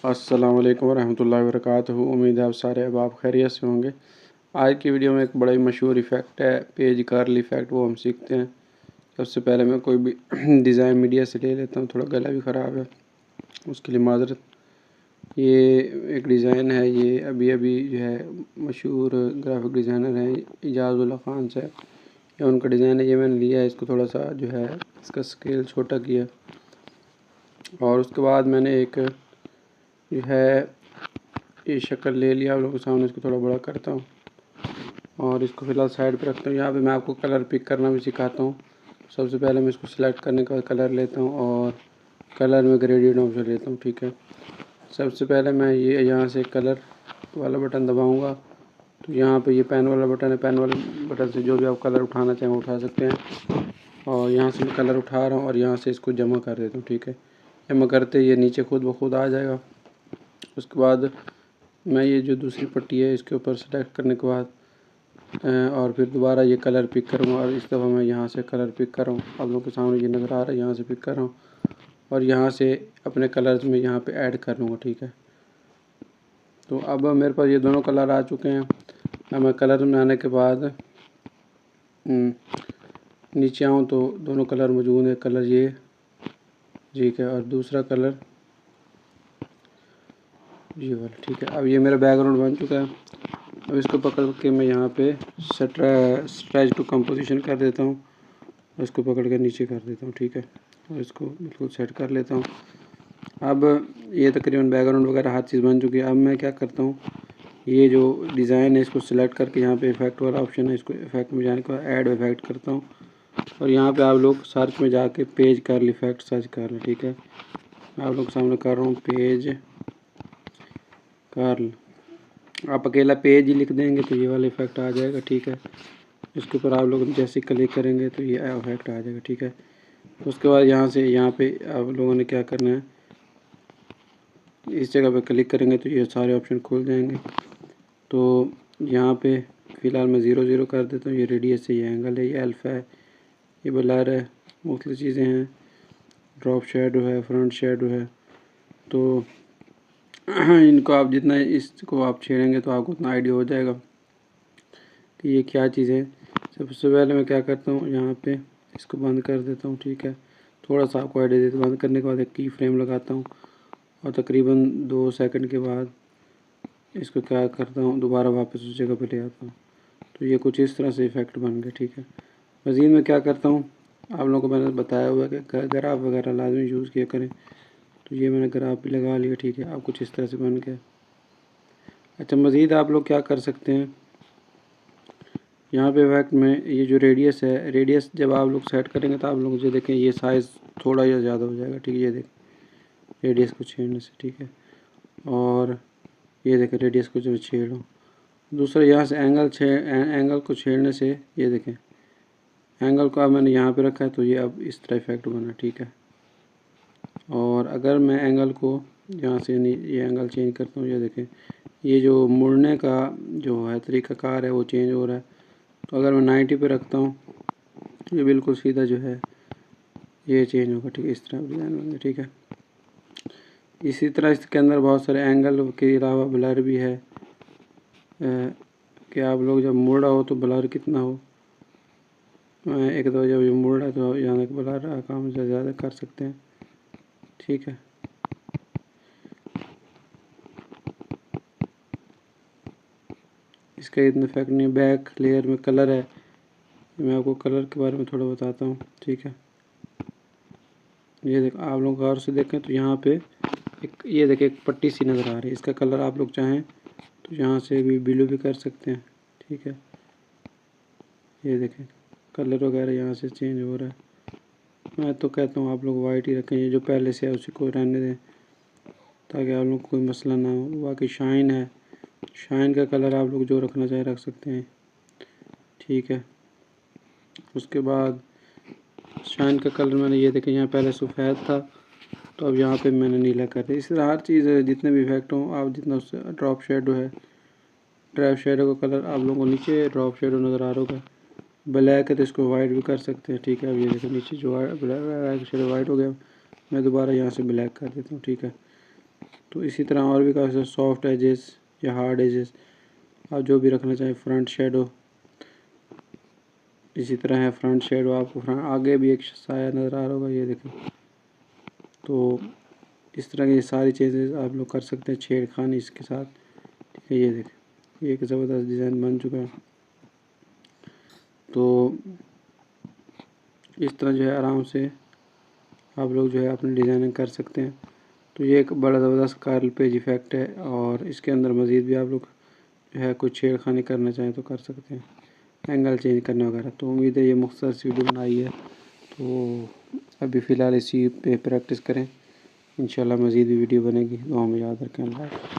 अस्सलाम वालेकुम रहमतुल्लाहि व बरकातहू। उम्मीद है आप सारे अब खैरियत से होंगे। आज की वीडियो में एक बड़ा ही मशहूर इफ़ेक्ट है पेज कर्ल इफ़ेक्ट, वो हम सीखते हैं। सबसे पहले मैं कोई भी डिज़ाइन मीडिया से ले लेता हूँ, थोड़ा गला भी ख़राब है उसके लिए माज़रत। ये एक डिज़ाइन है, ये अभी अभी जो है मशहूर ग्राफिक डिज़ाइनर हैं इजाज़ुल्लाह ख़ान साहब, ये उनका डिज़ाइन है। ये मैंने लिया है, इसको थोड़ा सा जो है इसका स्केल छोटा किया और उसके बाद मैंने एक जो है ये शक्ल ले लिया आप लोगों के सामने। इसको थोड़ा बड़ा करता हूँ और इसको फ़िलहाल साइड पे रखता हूँ। यहाँ पे मैं आपको कलर पिक करना भी सिखाता हूँ। सबसे पहले मैं इसको सिलेक्ट करने के बाद कलर लेता हूँ और कलर में ग्रेडियंट ऑप्शन लेता हूँ, ठीक है। सबसे पहले मैं ये यहाँ से कलर वाला बटन दबाऊँगा तो यहाँ पे ये पेन वाला बटन है, पेन वाले बटन से जो भी आप कलर उठाना चाहें उठा सकते हैं। और यहाँ से मैं कलर उठा रहा हूँ और यहाँ से इसको जमा कर देता हूँ, ठीक है। जमा करते ये नीचे खुद ब खुद आ जाएगा। उसके बाद मैं ये जो दूसरी पट्टी है इसके ऊपर सेलेक्ट करने के बाद और फिर दोबारा ये कलर पिक करूँगा और इस दफ़ा मैं यहाँ से कलर पिक कर रहा हूँ। आप लोगों के सामने ये नज़र आ रहा है, यहाँ से पिक कर रहा हूँ और यहाँ से अपने कलर्स में यहाँ पे ऐड कर लूँगा, ठीक है। तो अब मेरे पास ये दोनों कलर आ चुके हैं। अब मैं कलर में आने के बाद नीचे आऊँ तो दोनों कलर मौजूद है। कलर ये ठीक है और दूसरा कलर ये वाला, ठीक है। अब ये मेरा बैकग्राउंड बन चुका है। अब इसको पकड़ के मैं यहाँ पे स्ट्रेच टू कंपोजिशन कर देता हूँ और इसको पकड़ के नीचे कर देता हूँ, ठीक है। और इसको बिल्कुल सेट कर लेता हूँ। अब ये तकरीबन बैकग्राउंड वगैरह हर चीज़ बन चुकी है। अब मैं क्या करता हूँ, ये जो डिज़ाइन है इसको सिलेक्ट करके यहाँ पे इफ़ेक्ट वाला ऑप्शन है, इसको इफ़ेक्ट में जाने के बाद ऐड इफ़ेक्ट करता हूँ और यहाँ पे आप लोग सर्च में जाके पेज कर्ल इफ़ेक्ट सर्च कर लें, ठीक है। मैं आप लोग के सामने कर रहा हूँ पेज कर्ल। आप अकेला पेज ही लिख देंगे तो ये वाला इफ़ेक्ट आ जाएगा, ठीक है। इसके ऊपर आप लोग जैसे क्लिक करेंगे तो ये इफ़ेक्ट आ जाएगा, ठीक है। उसके बाद यहाँ से यहाँ पे आप लोगों ने क्या करना है, इस जगह पे क्लिक करेंगे तो ये सारे ऑप्शन खुल जाएंगे। तो यहाँ पे फ़िलहाल मैं 0 0 कर देता हूँ। ये रेडियस है, ये एंगल है, ये अल्फ़ा है, ये ब्लर है, मुख्तलिफ़ चीज़ें हैं, ड्रॉप शेडो है, फ्रंट शेडो है। तो इनको आप जितना इसको आप छेड़ेंगे तो आपको उतना आइडिया हो जाएगा कि ये क्या चीज़ है। सबसे पहले मैं क्या करता हूँ, यहाँ पे इसको बंद कर देता हूँ, ठीक है। थोड़ा सा आपको आइडिया देता हूँ। बंद करने के बाद एक की फ्रेम लगाता हूँ और तकरीबन 2 सेकंड के बाद इसको क्या करता हूँ, दोबारा वापस उस जगह पे ले आता हूँ। तो ये कुछ इस तरह से इफ़ेक्ट बन गया, ठीक है। मज़ीद मैं क्या करता हूँ, आप लोगों को मैंने बताया हुआ है कि ग्राफ वगैरह लाजमी यूज़ किया करें। तो ये मैंने ग्राफ भी लगा लिया, ठीक है। आप कुछ इस तरह से बन गया। अच्छा, मज़ीद आप लोग क्या कर सकते हैं, यहाँ पे इफेक्ट में ये जो रेडियस है, रेडियस जब आप लोग सेट करेंगे तो आप लोग जो देखें ये साइज़ थोड़ा या ज़्यादा हो जाएगा, ठीक है। ये देखें रेडियस को छेड़ने से, ठीक है। और ये देखें रेडियस को जो छेड़ो, दूसरा यहाँ से एंगल को छेड़ने से ये देखें एंगल को अब मैंने यहाँ पे रखा है तो ये अब इस तरह इफेक्ट बना, ठीक है। और अगर मैं एंगल को यहाँ से ये एंगल चेंज करता हूँ, ये देखें ये जो मुड़ने का जो है तरीक़ाकार है वो चेंज हो रहा है। तो अगर मैं 90 पे रखता हूँ ये बिल्कुल सीधा जो है ये चेंज होगा, ठीक है। इस तरह डिज़ाइन होंगे, ठीक है। इसी तरह इसके अंदर बहुत सारे एंगल के अलावा ब्लर भी है कि आप लोग जब मुड़ रहा हो तो ब्लर कितना हो। एक दो जब ये मुड़ रहा है तो यहाँ तक ब्लर काम से ज़्यादा कर सकते हैं, ठीक है। इसका इतना इफेक्ट नहीं। बैक लेयर में कलर है, मैं आपको कलर के बारे में थोड़ा बताता हूँ, ठीक है। ये देख आप लोग गौर से देखें तो यहाँ पे ये देखें एक पट्टी सी नज़र आ रही है। इसका कलर आप लोग चाहें तो यहाँ से भी ब्लू भी कर सकते हैं, ठीक है। ये देखें कलर वगैरह यहाँ से चेंज हो रहा है। मैं तो कहता हूँ आप लोग वाइट ही रखें, ये जो पहले से है उसी को रहने दें ताकि आप लोग को कोई मसला ना हो। बाकी शाइन है, शाइन का कलर आप लोग जो रखना चाहें रख सकते हैं, ठीक है। उसके बाद शाइन का कलर मैंने ये देखें यहाँ पहले सफ़ेद था तो अब यहाँ पे मैंने नीला कर दिया। इस तरह हर चीज़ जितने भी इफेक्ट हों आप जितना उससे ड्रॉप शेडो है, ड्रॉप शेडो का कलर आप लोगों को नीचे ड्रॉप शेडो नज़र आ रहा होगा। ब्लैक है तो इसको वाइट भी कर सकते हैं, ठीक है। अब ये देखो नीचे जो ब्लैक शेडो वाइट हो गया, मैं दोबारा यहाँ से ब्लैक कर देता हूँ, ठीक है। तो इसी तरह और भी काफ़ी सॉफ्ट एजेस या हार्ड एजेस आप जो भी रखना चाहें। फ्रंट शेडो इसी तरह है, फ्रंट शेडो आपको आगे भी एक साया नज़र आ रहा होगा, ये देखें। तो इस तरह की सारी चीज़ें आप लोग कर सकते हैं छेड़खानी इसके साथ, ठीक है। ये देखें, ये एक ज़बरदस्त डिज़ाइन बन चुका है। तो इस तरह जो है आराम से आप लोग जो है अपनी डिज़ाइनिंग कर सकते हैं। तो ये एक बड़ा ज़बरदस्त कार्ल पेज इफ़ेक्ट है, और इसके अंदर मज़ीद भी आप लोग जो है कुछ छेड़खानी करना चाहें तो कर सकते हैं, एंगल चेंज करने वगैरह। तो उम्मीद है ये मुख्तसर सी वीडियो बनाई है, तो अभी फ़िलहाल इसी पे प्रैक्टिस करें। इंशाल्लाह मज़ीद भी वीडियो बनेगी, दुआ में याद रखें। अल्लाह।